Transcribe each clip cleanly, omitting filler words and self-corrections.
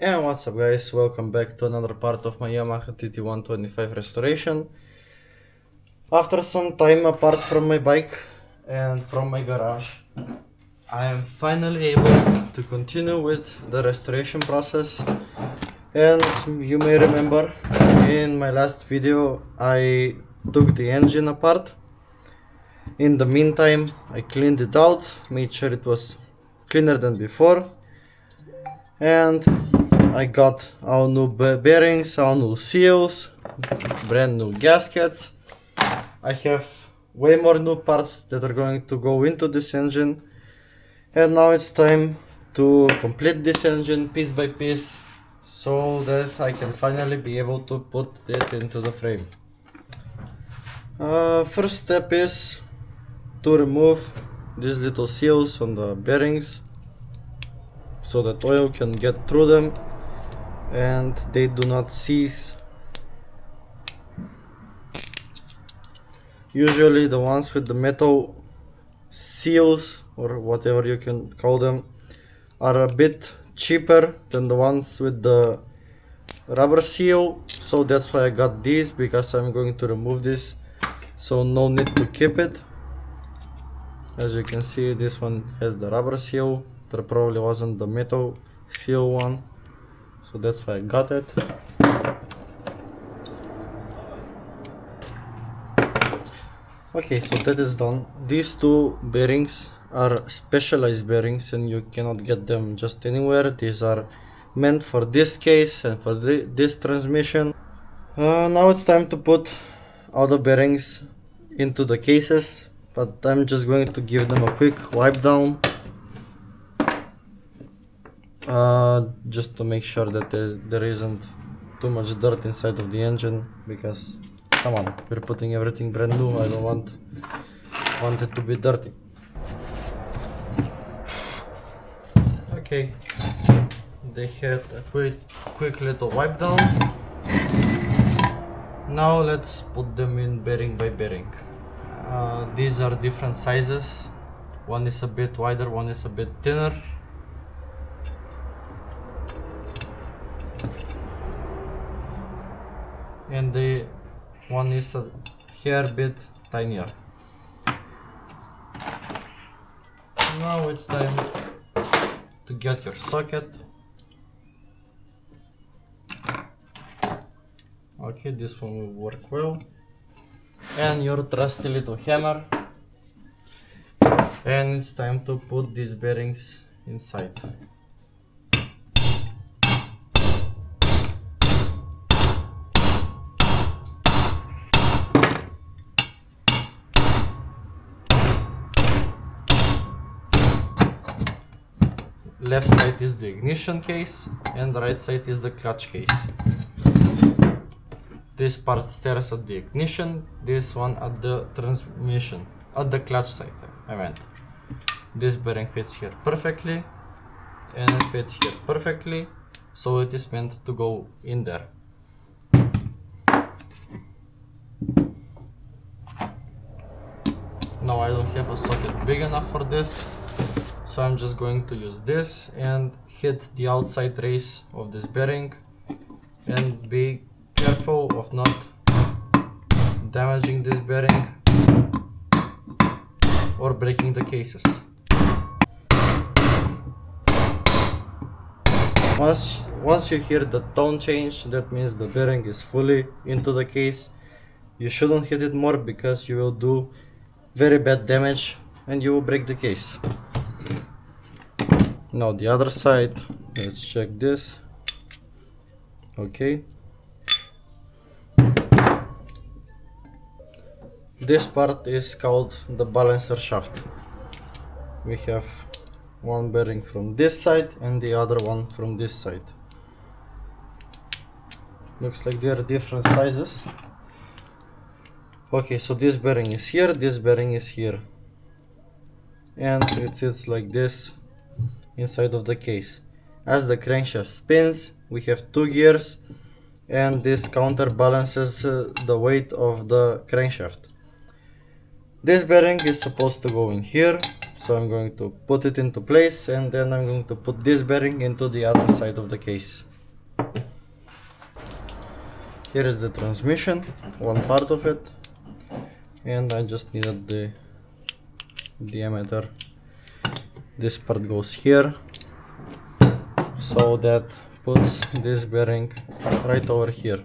And what's up guys, welcome back to another part of my Yamaha TT125 restoration. After some time apart from my bike and from my garage, I am finally able to continue with the restoration process. And you may remember, in my last video I took the engine apart. In the meantime I cleaned it out, made sure it was cleaner than before, and I got our new bearings, our new seals, brand new gaskets. I have way more new parts that are going to go into this engine, and now it's time to complete this engine piece by piece so that I can finally be able to put it into the frame. First step is to remove these little seals on the bearings so that oil can get through them and they do not seize. Usually the ones with the metal seals, or whatever you can call them, are a bit cheaper than the ones with the rubber seal, so that's why I got these, because I'm going to remove this, so no need to keep it. As you can see, this one has the rubber seal. There probably wasn't the metal seal one, so that's why I got it. Okay, so that is done. These two bearings are specialized bearings and you cannot get them just anywhere. These are meant for this case and for this transmission. Now it's time to put all the bearings into the cases, but I'm just going to give them a quick wipe down. Just to make sure that there isn't too much dirt inside of the engine, because come on, we're putting everything brand new. I don't want it to be dirty. Okay, they had a quick little wipe down. Now let's put them in bearing by bearing. These are different sizes. One is a bit wider, one is a bit thinner. And the one is a hair bit tinier. Now it's time to get your socket. Okay, this one will work well. And your trusty little hammer. And it's time to put these bearings inside. Left side is the ignition case and the right side is the clutch case. This part stares at the ignition, this one at the transmission, at the clutch side, I meant. This bearing fits here perfectly and it fits here perfectly, so it is meant to go in there. Now I don't have a socket big enough for this, so I'm just going to use this and hit the outside race of this bearing, and be careful of not damaging this bearing or breaking the cases. Once you hear the tone change, that means the bearing is fully into the case. You shouldn't hit it more, because you will do very bad damage and you will break the case. Now the other side, let's check this. Okay. This part is called the balancer shaft. We have one bearing from this side and the other one from this side. Looks like they are different sizes. Okay, so this bearing is here, this bearing is here. And it sits like this inside of the case. As the crankshaft spins, we have two gears, and this counterbalances the weight of the crankshaft. This bearing is supposed to go in here, so I'm going to put it into place, and then I'm going to put this bearing into the other side of the case. Here is the transmission, one part of it, and I just needed the diameter. This part goes here, so that puts this bearing right over here.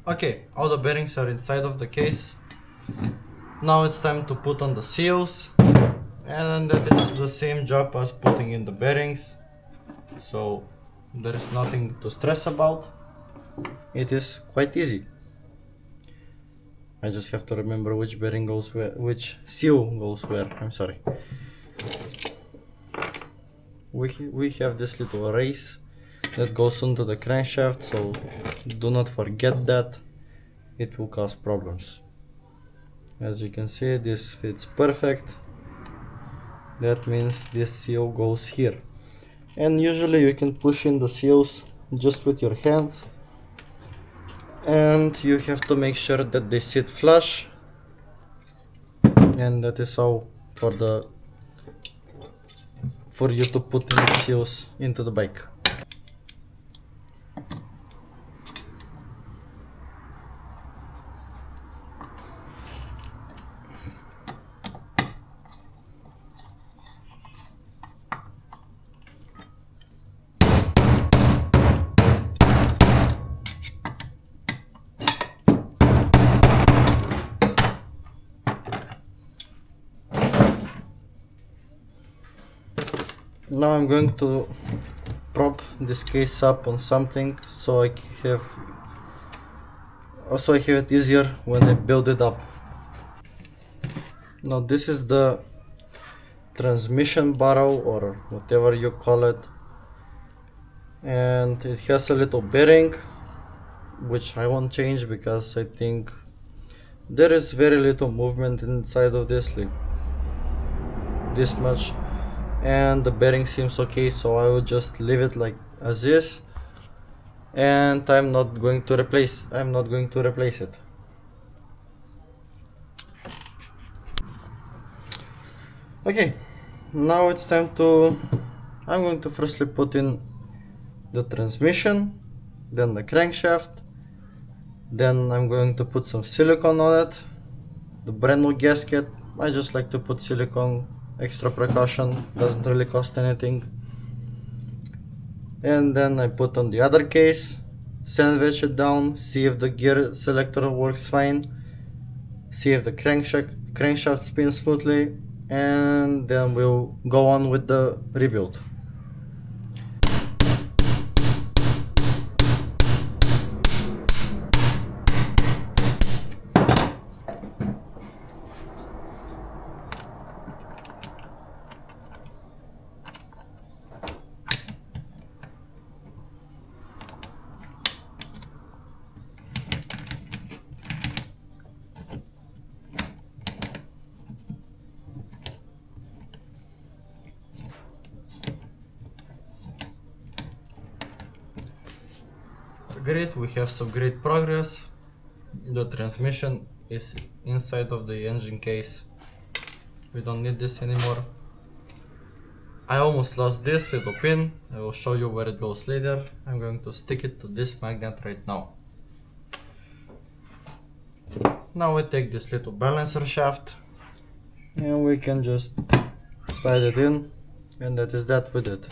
Okay, all the bearings are inside of the case. Now it's time to put on the seals, and that is the same job as putting in the bearings, so there is nothing to stress about. It is quite easy. I just have to remember which bearing goes where, which seal goes where. I'm sorry. We have this little race that goes into the crankshaft, so do not forget that. It will cause problems. As you can see, this fits perfect. That means this seal goes here. And usually you can push in the seals just with your hands. And you have to make sure that they sit flush. And that is all for you to put in the seals into the bike. Now I'm going to prop this case up on something so I have it easier when I build it up. Now this is the transmission barrel, or whatever you call it, and it has a little bearing which I won't change because I think there is very little movement inside of this, like this much, and the bearing seems okay, so I will just leave it like as is, and I'm not going to replace it. Okay, now it's time I'm going to firstly put in the transmission, then the crankshaft, then I'm going to put some silicone on it, the brand new gasket. I just like to put silicone, extra precaution, doesn't really cost anything. And then I put on the other case, sandwich it down, see if the gear selector works fine, see if the crankshaft spins smoothly, and then we'll go on with the rebuild. Great, we have some great progress. The transmission is inside of the engine case. We don't need this anymore. I almost lost this little pin. I will show you where it goes later. I'm going to stick it to this magnet right now. Now we take this little balancer shaft and we can just slide it in, and that is that with it.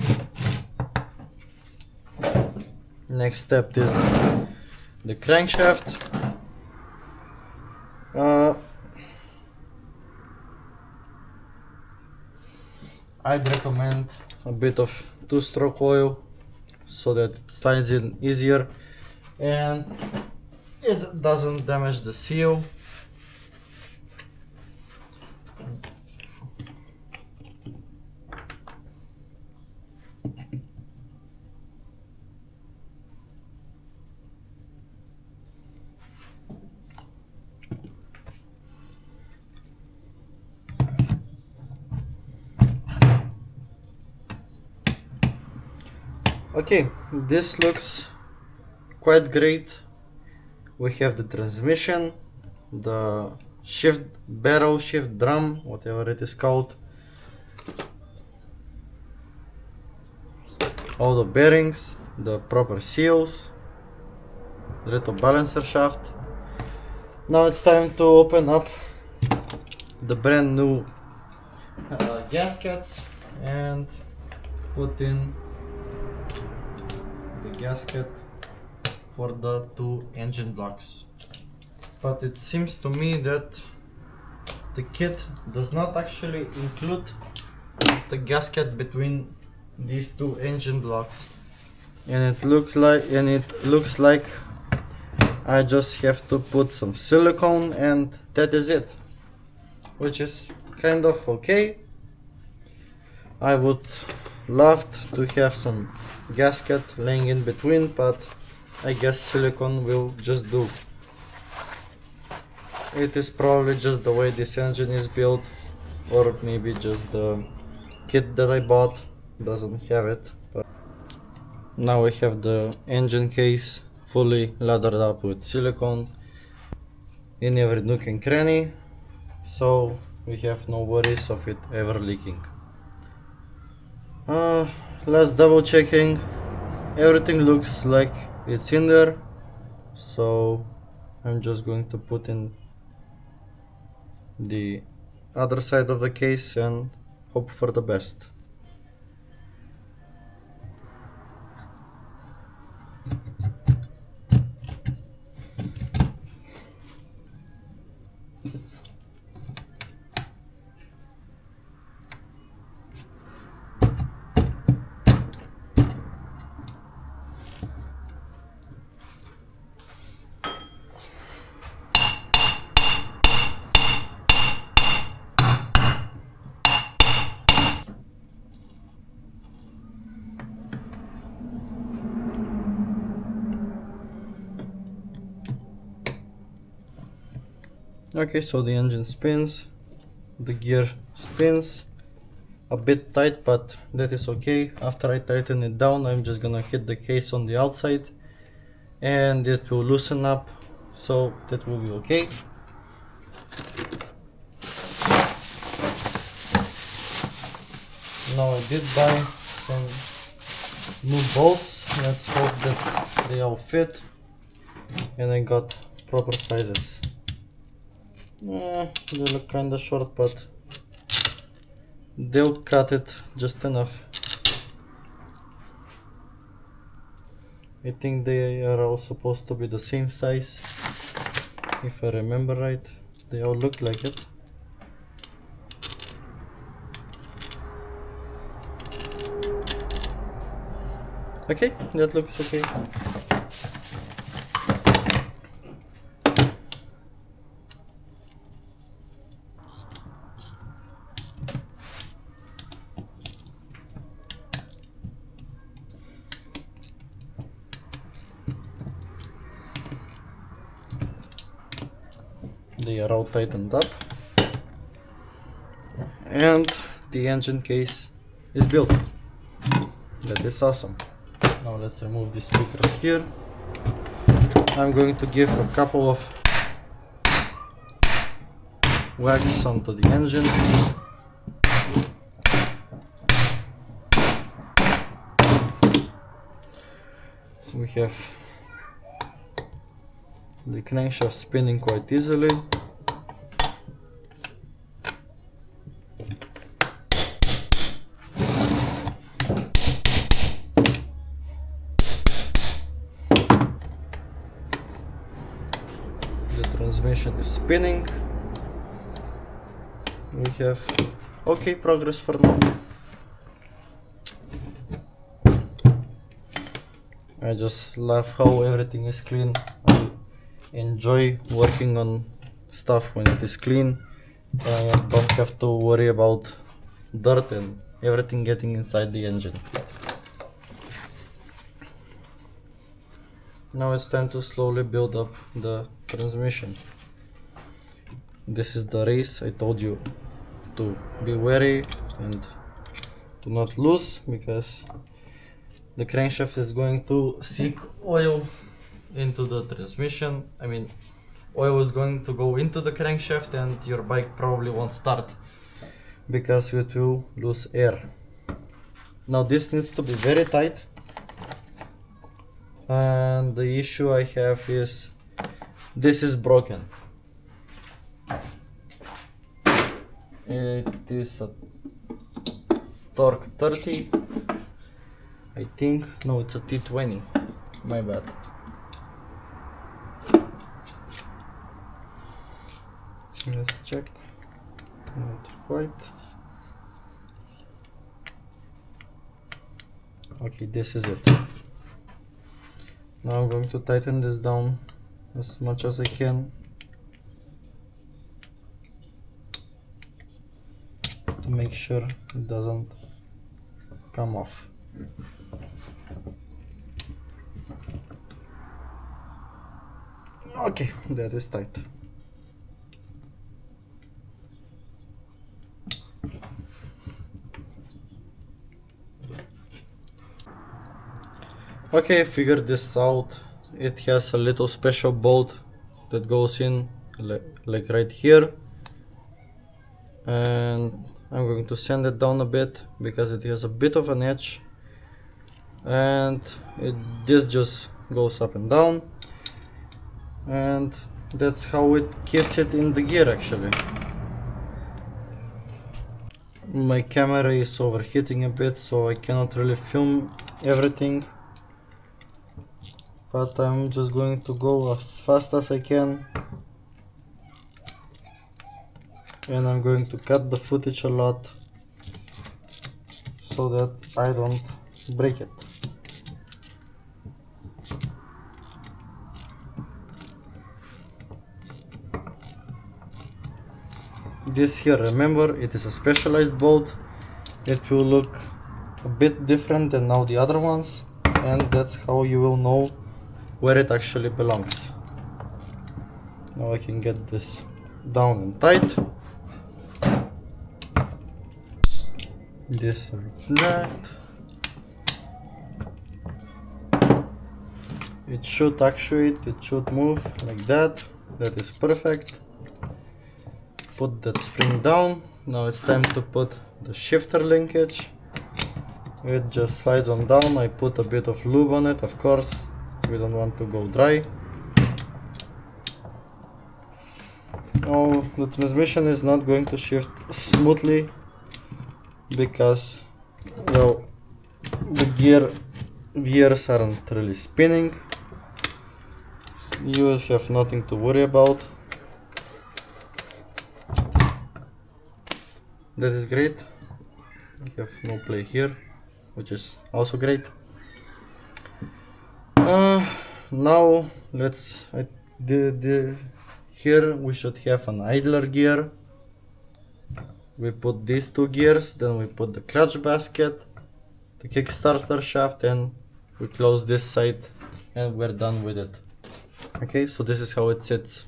Next step is the crankshaft. I'd recommend a bit of 2-stroke oil so that it slides in easier and it doesn't damage the seal. Okay, this looks quite great. We have the transmission, the shift barrel, shift drum, whatever it is called, all the bearings, the proper seals, the little balancer shaft. Now it's time to open up the brand new gaskets and put in the gasket for the two engine blocks. But it seems to me that the kit does not actually include the gasket between these two engine blocks, and it looks like I just have to put some silicone and that is it, which is kind of okay. I would love to have some gasket laying in between, but I guess silicone will just do. It is probably just the way this engine is built, or maybe just the kit that I bought doesn't have it. But now we have the engine case fully lathered up with silicone in every nook and cranny, so we have no worries of it ever leaking. Last double checking, everything looks like it's in there, so I'm just going to put in the other side of the case and hope for the best. Okay, so the engine spins, the gear spins, a bit tight, but that is okay. After I tighten it down, I'm just gonna hit the case on the outside and it will loosen up, so that will be okay. Now I did buy some new bolts, let's hope that they all fit, and I got proper sizes. They look kinda short, but they'll cut it just enough. I think they are all supposed to be the same size, if I remember right. They all look like it. Okay, that looks okay. They are all tightened up and the engine case is built. That is awesome. Now let's remove the speakers here. I'm going to give a couple of whacks onto the engine. We have the crankshaft spinning quite easily. The transmission is spinning. We have okay progress for now. I just love how everything is clean. I enjoy working on stuff when it is clean. I don't have to worry about dirt and everything getting inside the engine. Now it's time to slowly build up the transmission. This is the race. I told you to be wary and to not lose, because the crankshaft is going to seek oil into the transmission. I mean, oil is going to go into the crankshaft and your bike probably won't start because it will lose air. Now this needs to be very tight, and the issue I have is this is broken. It is a torque 30, I think. No, it's a T20, my bad. Let's check. Not quite. Okay, this is it. Now I'm going to tighten this down as much as I can to make sure it doesn't come off. Okay, that is tight. Okay, I figured this out. It has a little special bolt that goes in like right here, and I'm going to sand it down a bit because it has a bit of an edge, and this just goes up and down, and that's how it keeps it in the gear actually. My camera is overheating a bit, so I cannot really film everything, but I'm just going to go as fast as I can, and I'm going to cut the footage a lot so that I don't break it. This here, remember, it is a specialized bolt. It will look a bit different than all the other ones, and that's how you will know where it actually belongs. Now I can get this down and tight. This like that. It should actuate, it should move like that. That is perfect. Put that spring down. Now it's time to put the shifter linkage. It just slides on down. I put a bit of lube on it, of course. We don't want to go dry. Oh, the transmission is not going to shift smoothly because, well, the gears aren't really spinning. You have nothing to worry about. That is great. We have no play here, which is also great. Now let's here we should have an idler gear. We put these two gears, then we put the clutch basket, the Kickstarter shaft, and we close this side and we're done with it. Okay, so this is how it sits.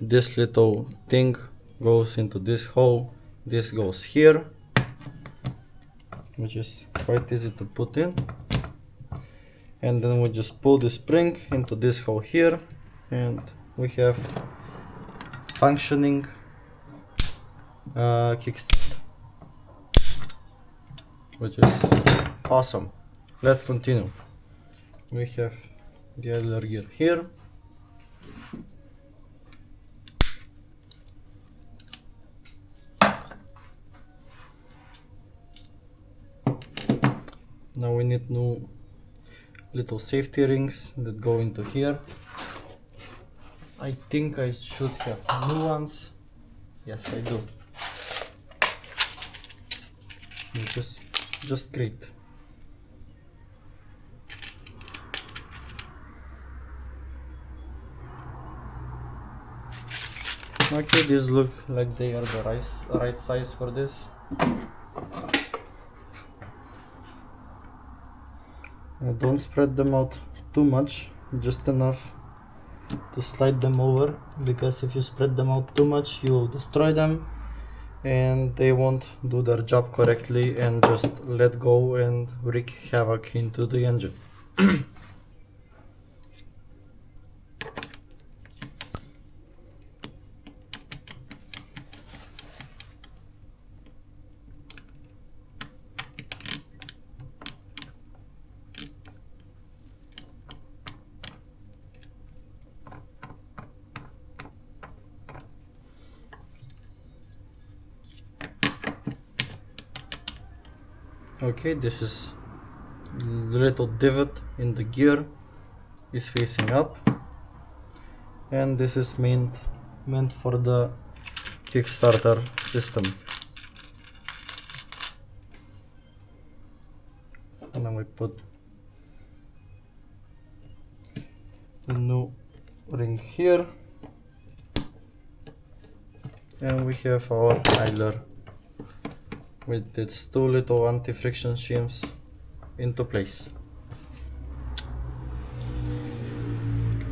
This little thing goes into this hole, this goes here, which is quite easy to put in, and then we just pull the spring into this hole here, and we have functioning kickstand, which is awesome. Let's continue. We have the idler gear here. Now we need new little safety rings that go into here. I think I should have new ones. Yes, I do. Which is just great. Okay, these look like they are the right size for this. Don't spread them out too much, just enough to slide them over, because if you spread them out too much you will destroy them and they won't do their job correctly and just let go and wreak havoc into the engine. Okay, this is the little divot in the gear is facing up, and this is meant for the Kickstarter system. And then we put a new ring here, and we have our idler with its two little anti-friction shims into place.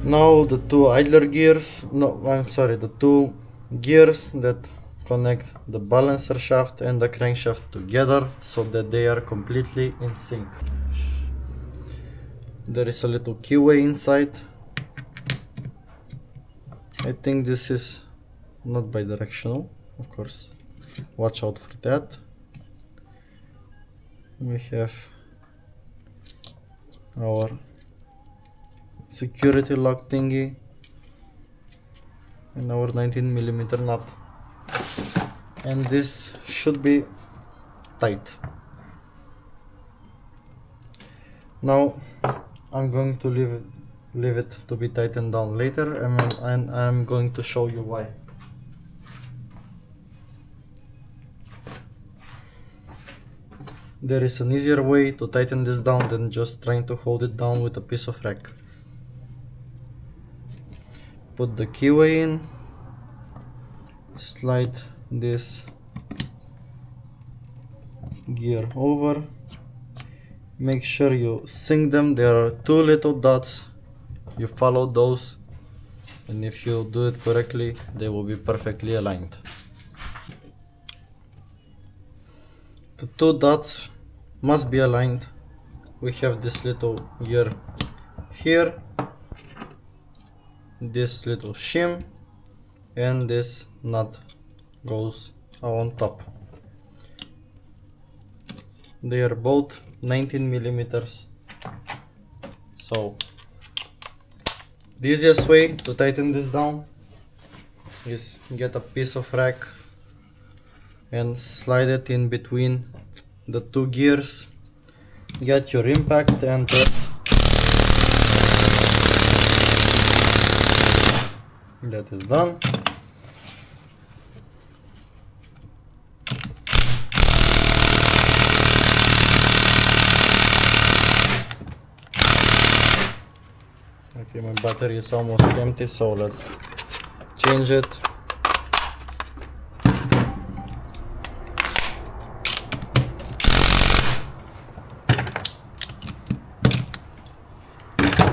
Now the two idler gears, the two gears that connect the balancer shaft and the crankshaft together so that they are completely in sync. There is a little keyway inside. I think this is not bidirectional, of course. Watch out for that. We have our security lock thingy and our 19mm nut, and this should be tight. Now I'm going to leave it to be tightened down later, and I'm going to show you why. There is an easier way to tighten this down than just trying to hold it down with a piece of rack. Put the keyway in, slide this gear over, make sure you sync them. There are two little dots, you follow those, and if you do it correctly they will be perfectly aligned. The two dots must be aligned. We have this little gear here, this little shim, and this nut goes on top. They are both 19mm. So the easiest way to tighten this down is get a piece of rack and slide it in between the two gears, get your impact, and that is done. Okay, my battery is almost empty, so let's change it.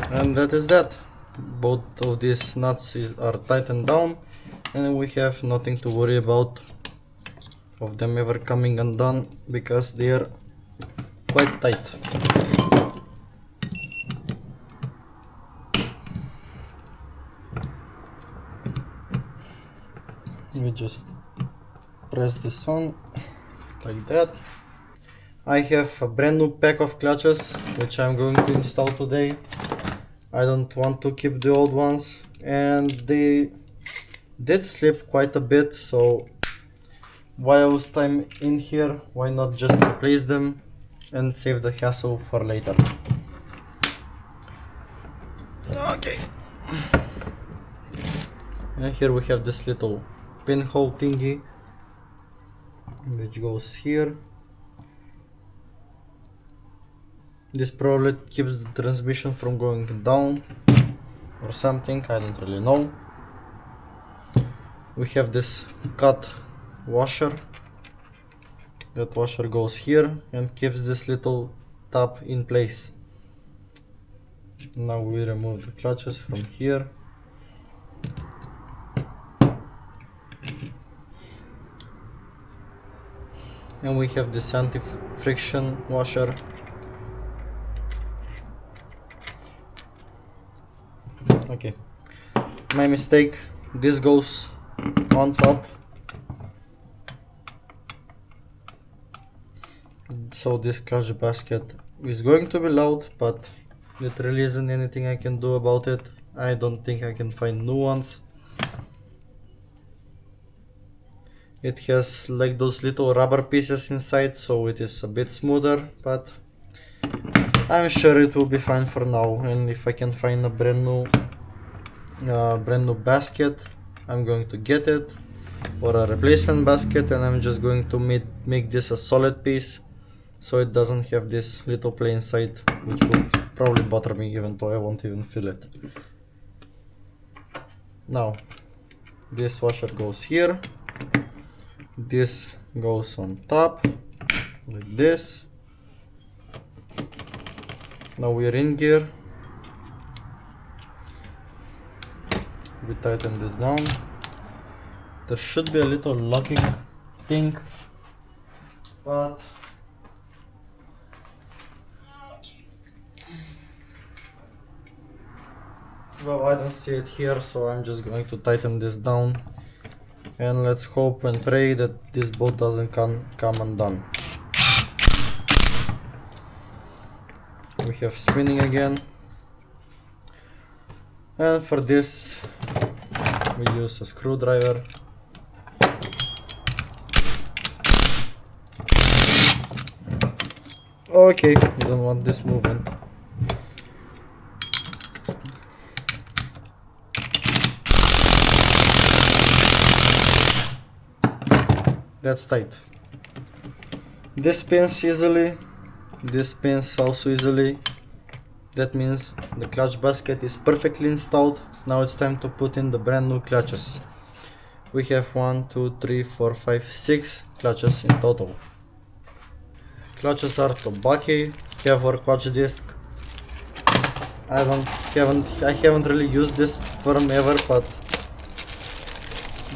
And that is that. Both of these nuts are tightened down, and we have nothing to worry about of them ever coming undone because they are quite tight. We just press this on like that. I have a brand new pack of clutches which I'm going to install today. I don't want to keep the old ones, and they did slip quite a bit, so whilst I'm in here, why not just replace them and save the hassle for later. Okay. And here we have this little pinhole thingy which goes here. This probably keeps the transmission from going down or something, I don't really know. We have this cut washer. That washer goes here and keeps this little tab in place. Now we remove the clutches from here. And we have this anti-friction washer. Okay, my mistake, this goes on top, so this clutch basket is going to be loud, but there really isn't anything I can do about it. I don't think I can find new ones. It has like those little rubber pieces inside, so it is a bit smoother, but I'm sure it will be fine for now. And if I can find a brand new basket, I'm going to get it, or a replacement basket, and I'm just going to make this a solid piece, so it doesn't have this little play inside, which will probably bother me even though I won't even feel it. Now, this washer goes here, this goes on top, like this. Now we're in gear. We tighten this down. There should be a little locking thing, but well, I don't see it here, so I'm just going to tighten this down, and let's hope and pray that this bolt doesn't come undone. We have spinning again, and for this we use a screwdriver. Okay, we don't want this movement. That's tight. This spins easily, this spins also easily. That means the clutch basket is perfectly installed. Now it's time to put in the brand new clutches. We have 1, 2, 3, 4, 5, 6 clutches in total. Clutches are Tobacco, have our clutch disc. I haven't really used this firm ever, but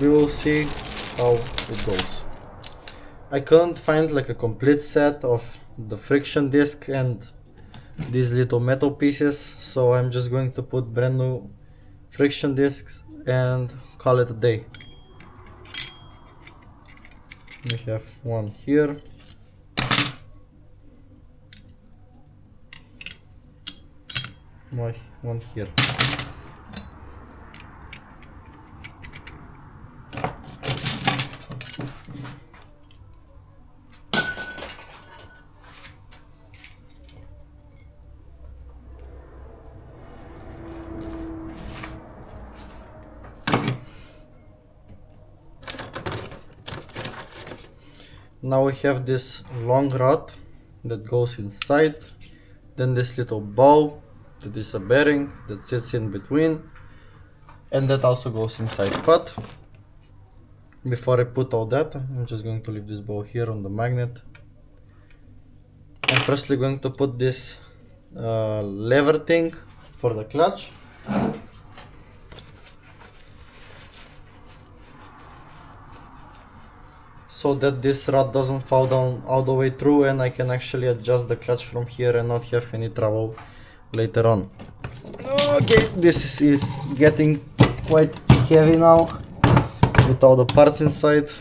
we will see how it goes. I couldn't find like a complete set of the friction disc and these little metal pieces, so I'm just going to put brand new friction discs and call it a day. We have one here, one here. Now we have this long rod that goes inside, then this little ball that is a bearing that sits in between, and that also goes inside. But before I put all that, I'm just going to leave this ball here on the magnet. I'm firstly going to put this lever thing for the clutch. So that this rod doesn't fall down all the way through, and I can actually adjust the clutch from here and not have any trouble later on. Okay, this is getting quite heavy now with all the parts inside.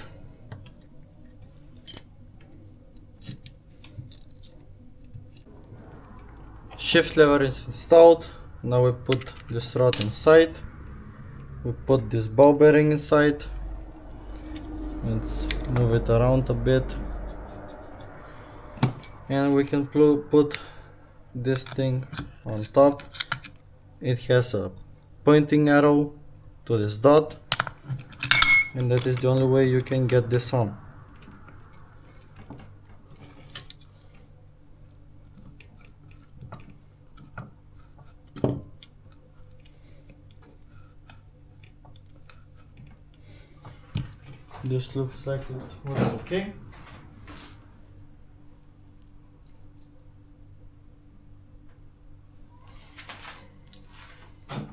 Shift lever is installed. Now we put this rod inside. We put this ball bearing inside. Let's move it around a bit, and we can put this thing on top. It has a pointing arrow to this dot, and that is the only way you can get this on. This looks like it was okay.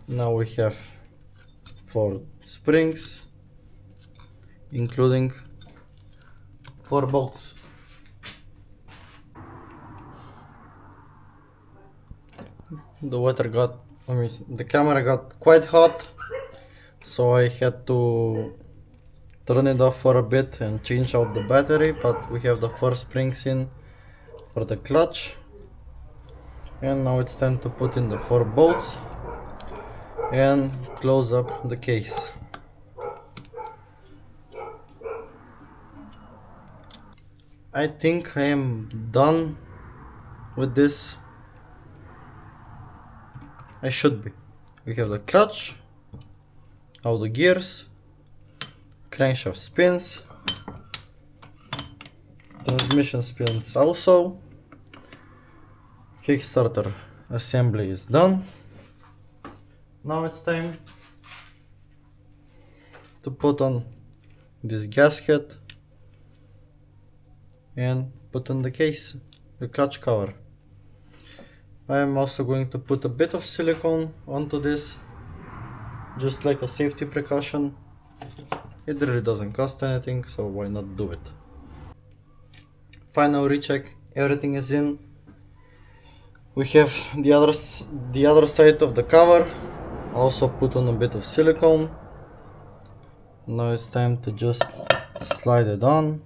Now we have 4 springs, including 4 bolts. The camera got quite hot, so I had to turn it off for a bit and change out the battery, but we have the 4 springs in for the clutch, and now it's time to put in the 4 bolts and close up the case. I think I am done with this. I should be. We have the clutch, all the gears, crankshaft spins, transmission spins also. Kickstarter assembly is done. Now it's time to put on this gasket and put on the case, the clutch cover. I am also going to put a bit of silicone onto this, just like a safety precaution. It really doesn't cost anything, so why not do it? Final recheck, everything is in. We have the other side of the cover, also put on a bit of silicone. Now it's time to just slide it on.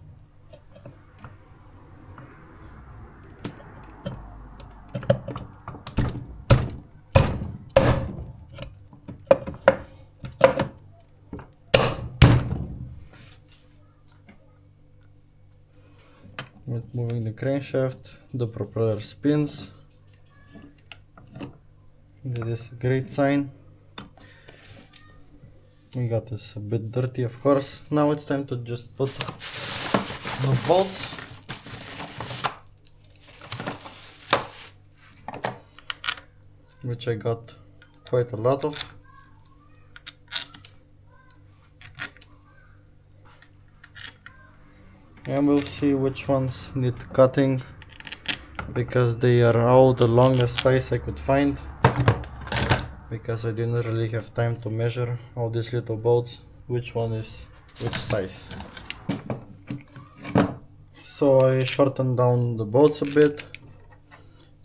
With moving the crankshaft, the propeller spins. That is a great sign. We got this a bit dirty, of course. Now it's time to just put the bolts. Which I got quite a lot of. And we'll see which ones need cutting, because they are all the longest size I could find, because I didn't really have time to measure all these little bolts, which one is which size. So I shortened down the bolts a bit,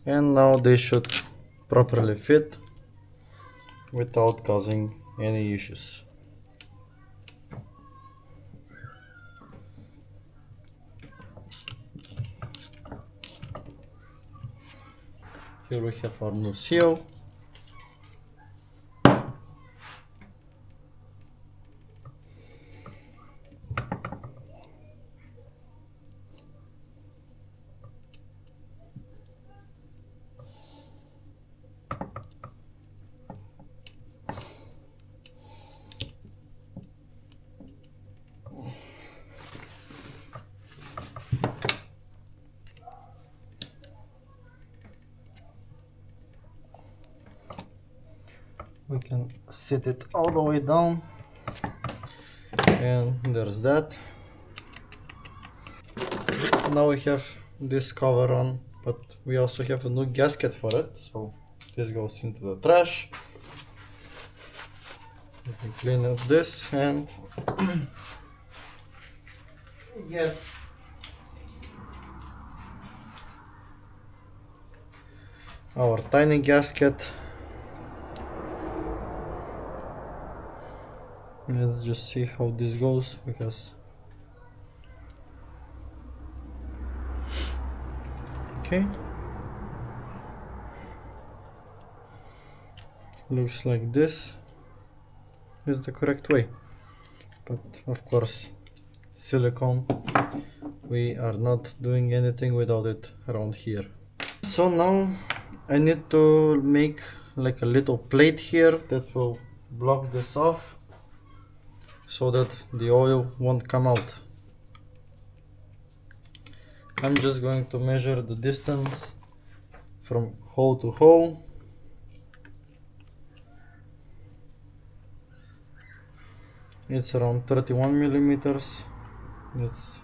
and now they should properly fit without causing any issues. Here we have our new seal. We can set it all the way down, and there's that. Now we have this cover on, but we also have a new gasket for it, so this goes into the trash. We can clean up this and get our tiny gasket. Let's just see how this goes, because okay, looks like this is the correct way, but of course silicone, we are not doing anything without it around here. So now I need to make like a little plate here that will block this off, so that the oil won't come out. I'm just going to measure the distance from hole to hole. It's around 31 millimeters. Let's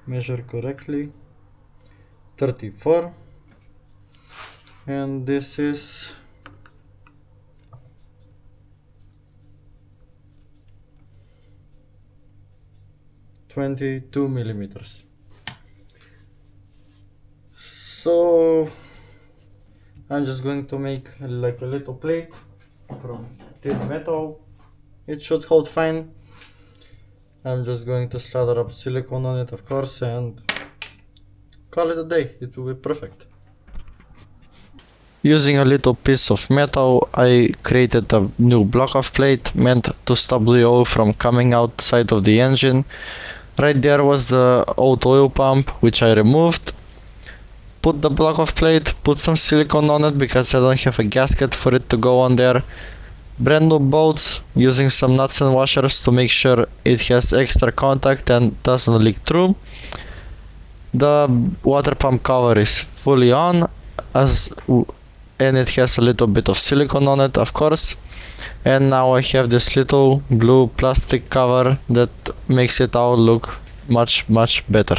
measure correctly. 34. And this is 22 millimeters. So I'm just going to make like a little plate from thin metal. It should hold fine. I'm just going to slather up silicone on it, of course, and call it a day. It will be perfect. Using a little piece of metal, I created a new block of plate meant to stop the oil from coming outside of the engine. Right there was the old oil pump, which I removed. Put the block of plate, put some silicone on it because I don't have a gasket for it to go on there. Brand new bolts, using some nuts and washers to make sure it has extra contact and doesn't leak through. The water pump cover is fully on, and it has a little bit of silicone on it, of course. And now I have this little blue plastic cover that makes it all look much better.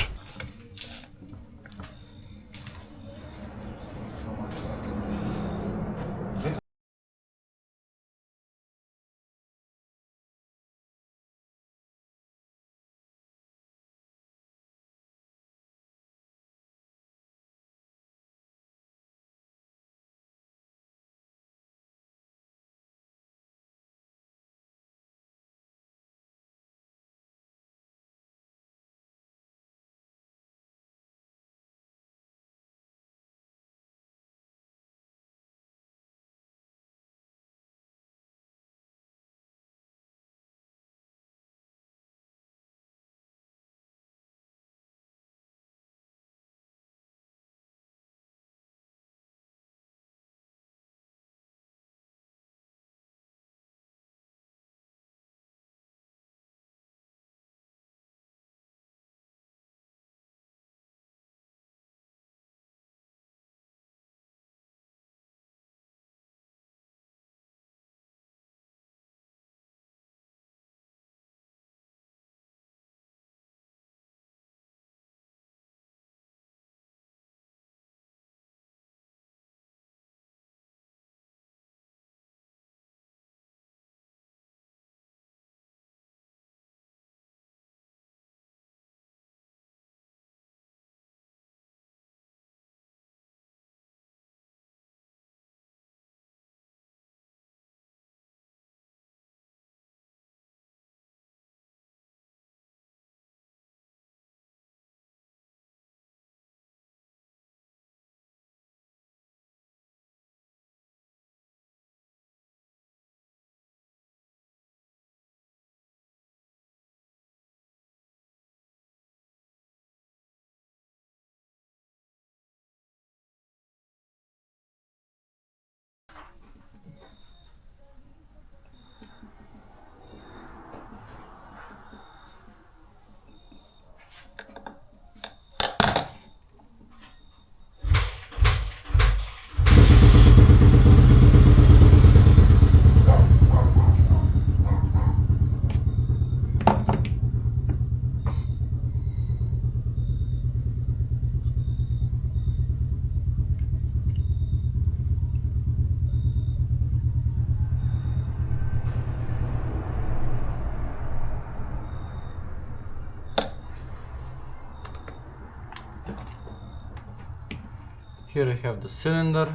Here I have the cylinder,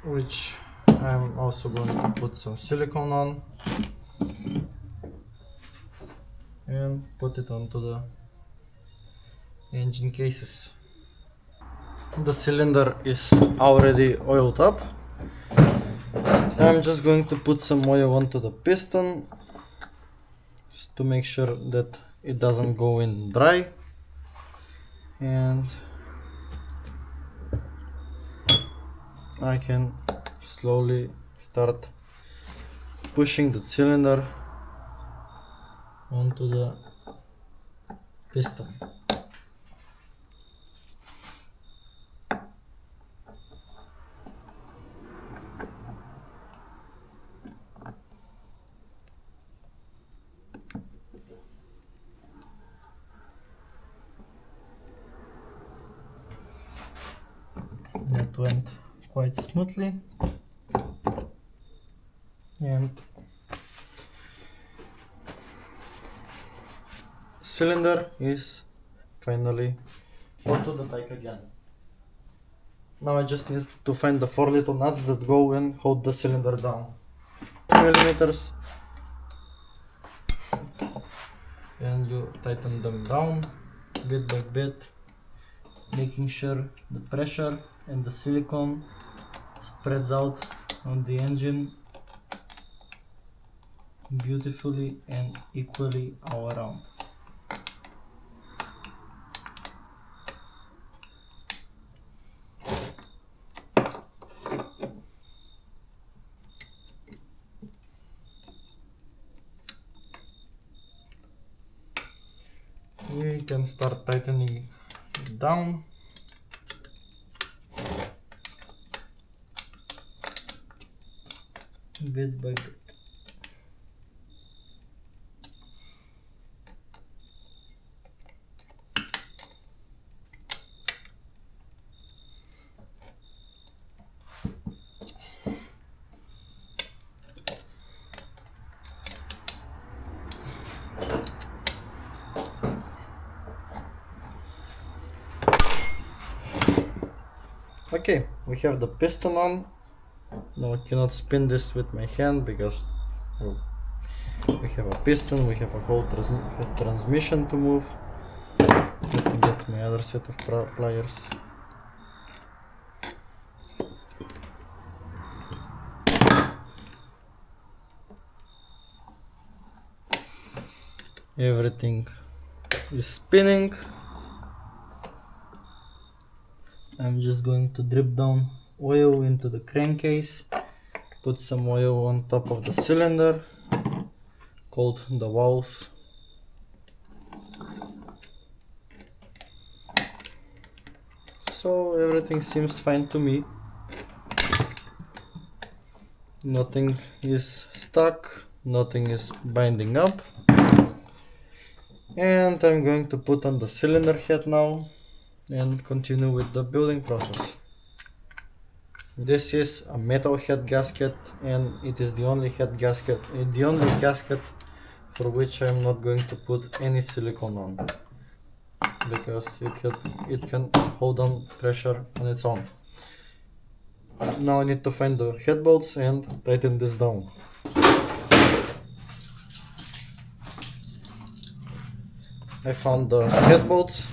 which I'm also going to put some silicone on and put it onto the engine cases. The cylinder is already oiled up. I'm just going to put some oil onto the piston just to make sure that it doesn't go in dry, and I can slowly start pushing the cylinder onto the piston. That went quite smoothly, and cylinder is finally onto the bike again. Now I just need to find the 4 little nuts that go and hold the cylinder down. 2 millimeters, and you tighten them down bit by bit, making sure the pressure and the silicone spreads out on the engine beautifully and equally all around. we can start tightening it down. Bit by bit. Okay, we have the piston on. Now I cannot spin this with my hand because we have a piston, we have a whole transmission to move. Let me get my other set of pliers. Everything is spinning. I'm just going to drip down oil into the crankcase, put some oil on top of the cylinder, coat the walls. So everything seems fine to me. Nothing is stuck, nothing is binding up. And I'm going to put on the cylinder head now and continue with the building process. This is a metal head gasket, and it is the only gasket for which I'm not going to put any silicone on, because it can hold on pressure on its own. Now I need to find the head bolts and tighten this down. I found the head bolts.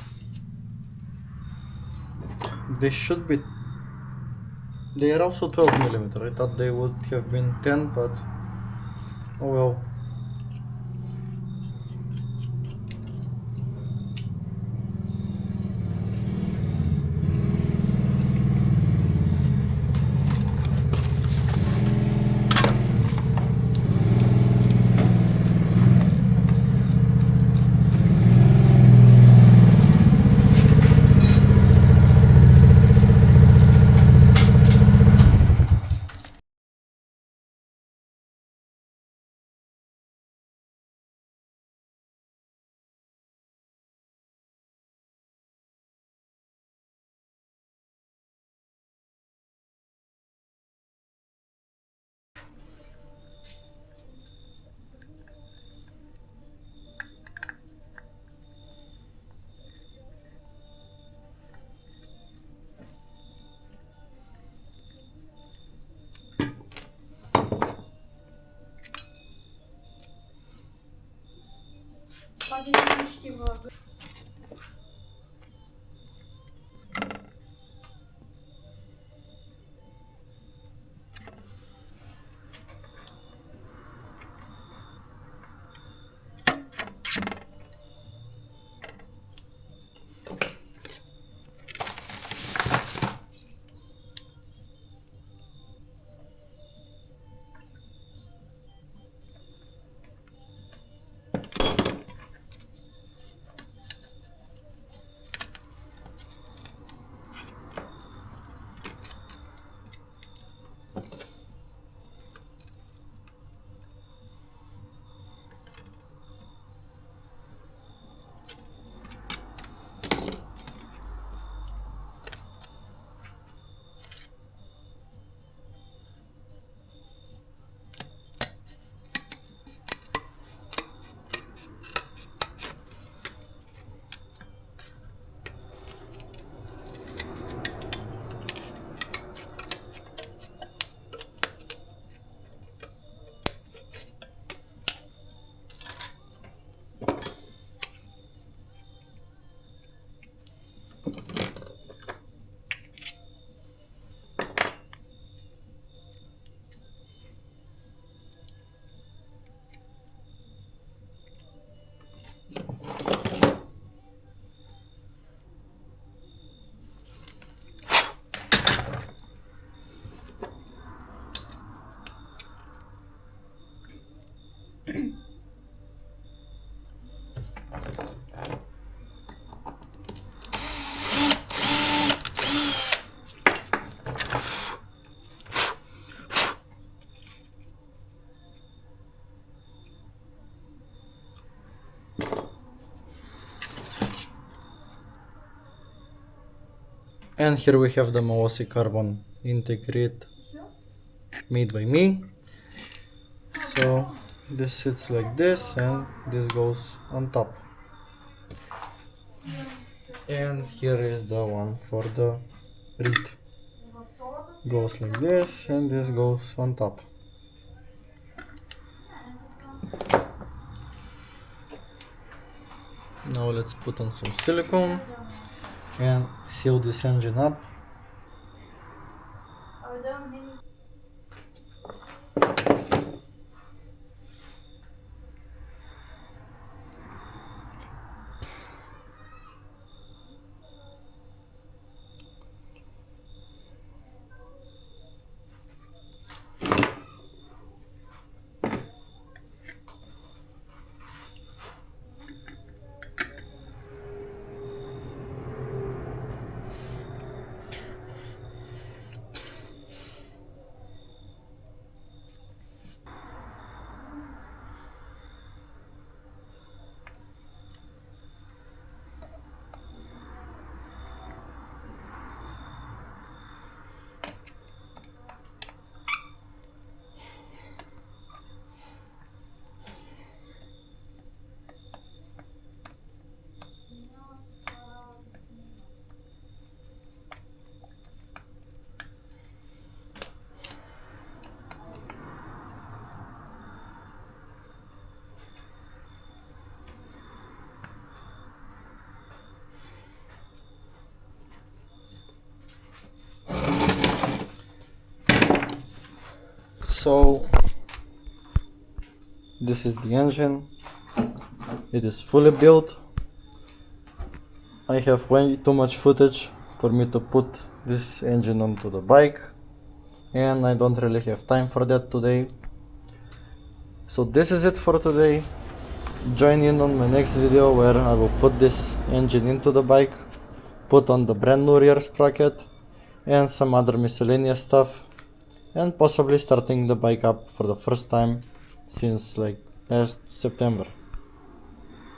They are also 12mm. I thought they would have been 10, but oh well. And here we have the Maosi carbon intake reed made by me. So this sits like this and this goes on top. And here is the one for the reed. Goes like this and this goes on top. Now let's put on some silicone and seal this engine up. So this is the engine. It is fully built. I have way too much footage for me to put this engine onto the bike, and I don't really have time for that today. So this is it for today. Join in on my next video where I will put this engine into the bike, put on the brand new rear sprocket and some other miscellaneous stuff, and possibly starting the bike up for the first time since like last September.